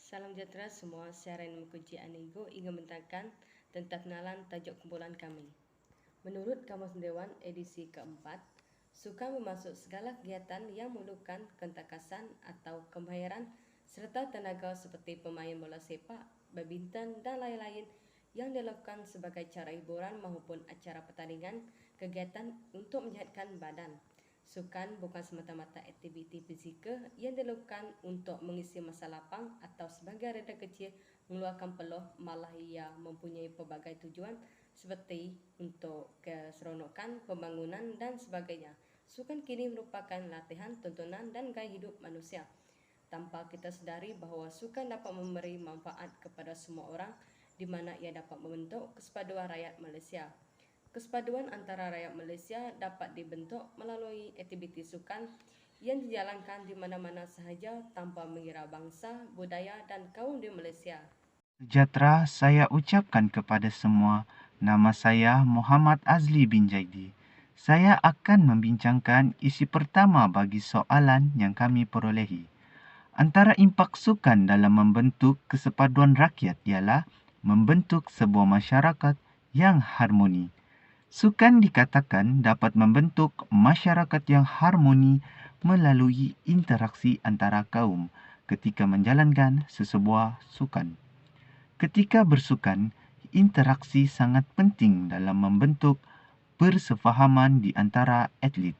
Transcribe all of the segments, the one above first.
Salam sejahtera semua, saya Rain Mukuji Anigo ingin mentangkan tentang kenalan tajuk kumpulan kami. Menurut Kamus Dewan edisi keempat, sukan bermaksud segala kegiatan yang memerlukan ketakasan atau kemahiran serta tenaga seperti pemain bola sepak, badminton dan lain-lain yang dilakukan sebagai cara hiburan maupun acara pertandingan kegiatan untuk menyihatkan badan. Sukan bukan semata-mata aktiviti fizikal yang dilakukan untuk mengisi masa lapang atau sebagai reda kecil mengeluarkan peluh, malah ia mempunyai pelbagai tujuan seperti untuk keseronokan, pembangunan dan sebagainya. Sukan kini merupakan latihan, tontonan dan gaya hidup manusia. Tanpa kita sedari bahawa sukan dapat memberi manfaat kepada semua orang di mana ia dapat membentuk kesatuan rakyat Malaysia. Kesatuan antara rakyat Malaysia dapat dibentuk melalui aktiviti sukan yang dijalankan di mana-mana sahaja tanpa mengira bangsa, budaya dan kaum di Malaysia. Sejahtera saya ucapkan kepada semua. Nama saya Muhammad Azli bin Jaidi. Saya akan membincangkan isi pertama bagi soalan yang kami perolehi. Antara impak sukan dalam membentuk kesepaduan rakyat ialah membentuk sebuah masyarakat yang harmoni. Sukan dikatakan dapat membentuk masyarakat yang harmoni melalui interaksi antara kaum ketika menjalankan sesebuah sukan. Ketika bersukan, interaksi sangat penting dalam membentuk persefahaman di antara atlet.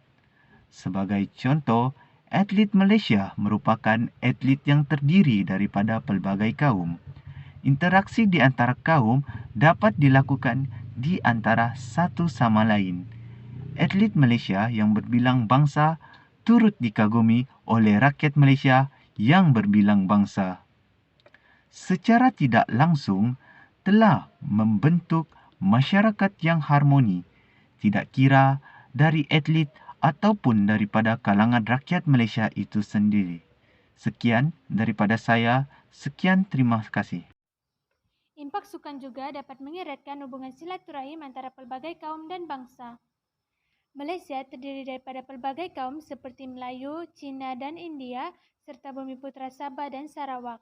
Sebagai contoh, atlet Malaysia merupakan atlet yang terdiri daripada pelbagai kaum. Interaksi di antara kaum dapat dilakukan di antara satu sama lain. Atlet Malaysia yang berbilang bangsa turut dikagumi oleh rakyat Malaysia yang berbilang bangsa. Secara tidak langsung telah membentuk masyarakat yang harmoni, tidak kira dari atlet ataupun daripada kalangan rakyat Malaysia itu sendiri. Sekian daripada saya. Sekian, terima kasih. Impak sukan juga dapat mengeratkan hubungan silaturahim antara pelbagai kaum dan bangsa. Malaysia terdiri daripada pelbagai kaum seperti Melayu, Cina dan India serta Bumiputra Sabah dan Sarawak.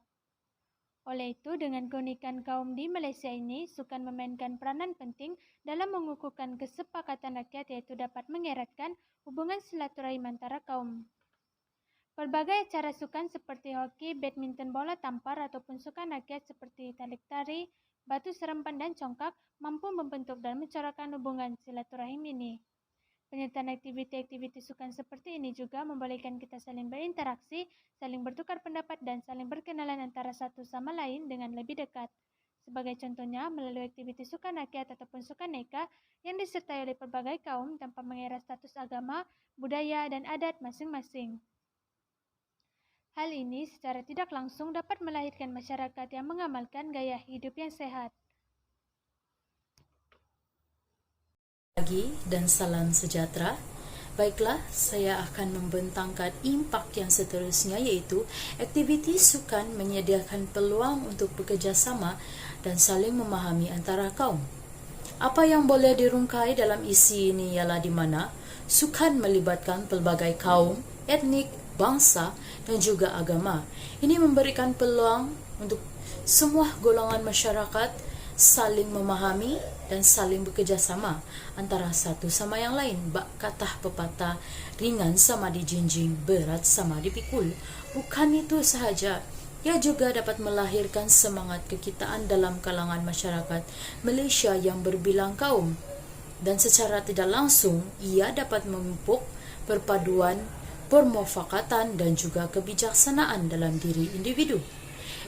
Oleh itu, dengan keunikan kaum di Malaysia ini, sukan memainkan peranan penting dalam mengukuhkan kesepakatan rakyat iaitu dapat mengeratkan hubungan silaturahim antara kaum. Pelbagai acara sukan seperti hoki, badminton, bola tampar ataupun sukan rakyat seperti tarik tari, batu serempan dan congkak mampu membentuk dan mencorahkan hubungan silaturahim ini. Penyertaan aktiviti-aktiviti sukan seperti ini juga membolehkan kita saling berinteraksi, saling bertukar pendapat dan saling berkenalan antara satu sama lain dengan lebih dekat. Sebagai contohnya, melalui aktiviti sukan rakyat ataupun sukan neka yang disertai oleh pelbagai kaum tanpa mengira status agama, budaya dan adat masing-masing. Hal ini secara tidak langsung dapat melahirkan masyarakat yang mengamalkan gaya hidup yang sehat. Pagi dan salam sejahtera. Baiklah, saya akan membentangkan impak yang seterusnya iaitu aktiviti sukan menyediakan peluang untuk bekerjasama dan saling memahami antara kaum. Apa yang boleh dirungkai dalam isi ini ialah di mana sukan melibatkan pelbagai kaum, etnik, bangsa dan juga agama. Ini memberikan peluang untuk semua golongan masyarakat saling memahami dan saling bekerjasama antara satu sama yang lain. Bak katah pepatah, ringan sama dijinjing, berat sama dipikul. Bukan itu sahaja, ia juga dapat melahirkan semangat kekitaan dalam kalangan masyarakat Malaysia yang berbilang kaum. Dan secara tidak langsung, ia dapat memupuk perpaduan, permufakatan dan juga kebijaksanaan dalam diri individu.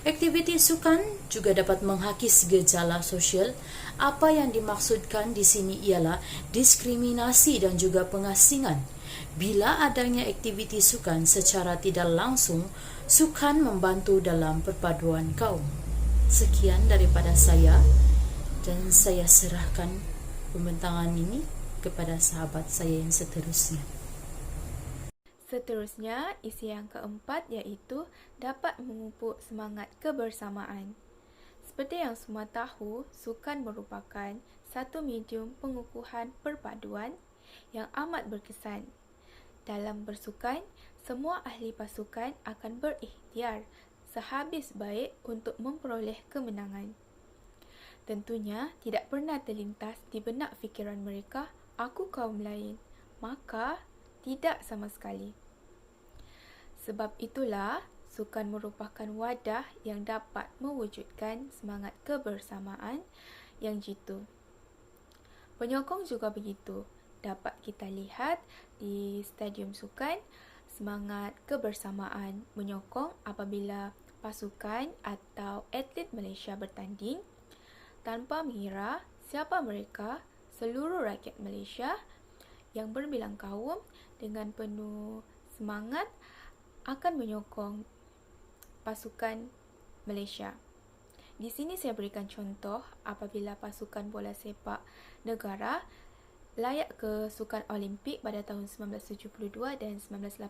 Aktiviti sukan juga dapat menghakis gejala sosial. Apa yang dimaksudkan di sini ialah diskriminasi dan juga pengasingan. Bila adanya aktiviti sukan secara tidak langsung, sukan membantu dalam perpaduan kaum. Sekian daripada saya dan saya serahkan pembentangan ini kepada sahabat saya yang seterusnya. Seterusnya, isi yang keempat iaitu dapat memupuk semangat kebersamaan. Seperti yang semua tahu, sukan merupakan satu medium pengukuhan perpaduan yang amat berkesan. Dalam bersukan, semua ahli pasukan akan berikhtiar sehabis baik untuk memperoleh kemenangan. Tentunya tidak pernah terlintas di benak fikiran mereka, aku kaum lain. Maka, tidak sama sekali. Sebab itulah, sukan merupakan wadah yang dapat mewujudkan semangat kebersamaan yang jitu. Penyokong juga begitu. Dapat kita lihat di stadium sukan, semangat kebersamaan menyokong apabila pasukan atau atlet Malaysia bertanding. Tanpa mengira siapa mereka, seluruh rakyat Malaysia yang berbilang kaum dengan penuh semangat akan menyokong pasukan Malaysia. Di sini saya berikan contoh apabila pasukan bola sepak negara layak ke Sukan Olimpik pada tahun 1972 dan 1980,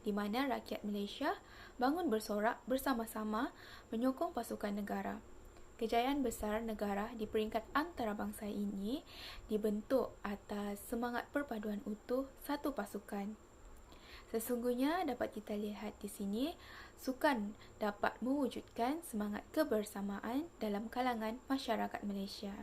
di mana rakyat Malaysia bangun bersorak bersama-sama menyokong pasukan negara. Kejayaan besar negara di peringkat antarabangsa ini dibentuk atas semangat perpaduan utuh satu pasukan. Sesungguhnya dapat kita lihat di sini, sukan dapat mewujudkan semangat kebersamaan dalam kalangan masyarakat Malaysia.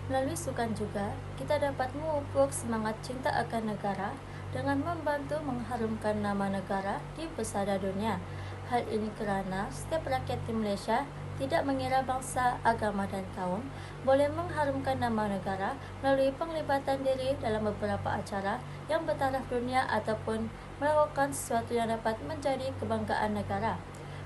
Melalui sukan juga, kita dapat memupuk semangat cinta akan negara dengan membantu mengharumkan nama negara di pesada dunia. Hal ini kerana setiap rakyat di Malaysia, tidak mengira bangsa, agama dan kaum, boleh mengharumkan nama negara melalui penglibatan diri dalam beberapa acara yang bertaraf dunia ataupun melakukan sesuatu yang dapat menjadi kebanggaan negara.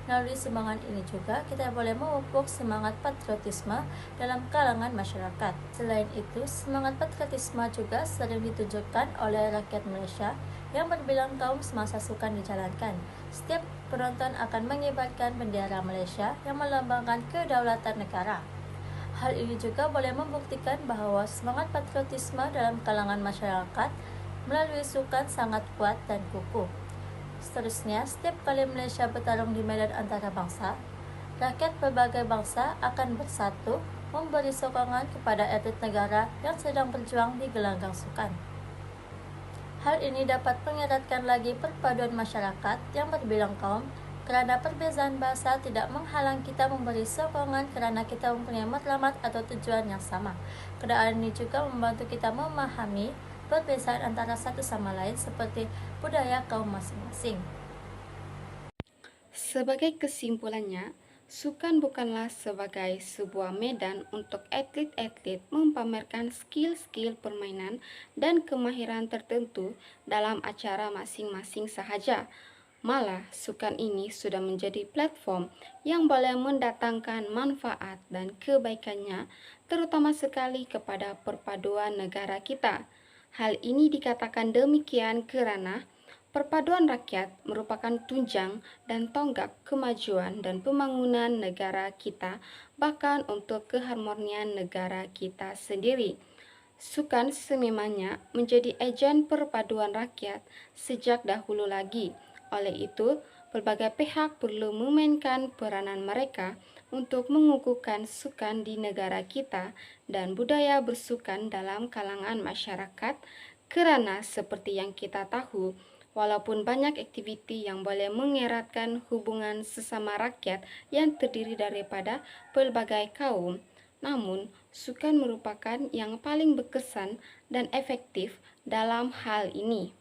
Melalui semangat ini juga, kita boleh memupuk semangat patriotisme dalam kalangan masyarakat. Selain itu, semangat patriotisme juga sering ditunjukkan oleh rakyat Malaysia yang berbilang kaum semasa sukan dijalankan. Setiap penonton akan mengibarkan bendera Malaysia yang melambangkan kedaulatan negara. Hal ini juga boleh membuktikan bahawa semangat patriotisme dalam kalangan masyarakat melalui sukan sangat kuat dan kukuh. Seterusnya, setiap kali Malaysia bertarung di medan antarabangsa, rakyat berbagai bangsa akan bersatu memberi sokongan kepada atlet negara yang sedang berjuang di gelanggang sukan. Hal ini dapat mengeratkan lagi perpaduan masyarakat yang berbilang kaum, kerana perbezaan bahasa tidak menghalang kita memberi sokongan kerana kita mempunyai matlamat atau tujuan yang sama. Keadaan ini juga membantu kita memahami perbezaan antara satu sama lain seperti budaya kaum masing-masing. Sebagai kesimpulannya, sukan bukanlah sebagai sebuah medan untuk atlet-atlet mempamerkan skill-skill permainan dan kemahiran tertentu dalam acara masing-masing sahaja. Malah, sukan ini sudah menjadi platform yang boleh mendatangkan manfaat dan kebaikannya, terutama sekali kepada perpaduan negara kita. Hal ini dikatakan demikian kerana perpaduan rakyat merupakan tunjang dan tonggak kemajuan dan pembangunan negara kita, bahkan untuk keharmonian negara kita sendiri. Sukan sememangnya menjadi ejen perpaduan rakyat sejak dahulu lagi. Oleh itu, pelbagai pihak perlu memainkan peranan mereka untuk mengukuhkan sukan di negara kita dan budaya bersukan dalam kalangan masyarakat, kerana seperti yang kita tahu, walaupun banyak aktiviti yang boleh mengeratkan hubungan sesama rakyat yang terdiri daripada pelbagai kaum, namun sukan merupakan yang paling berkesan dan efektif dalam hal ini.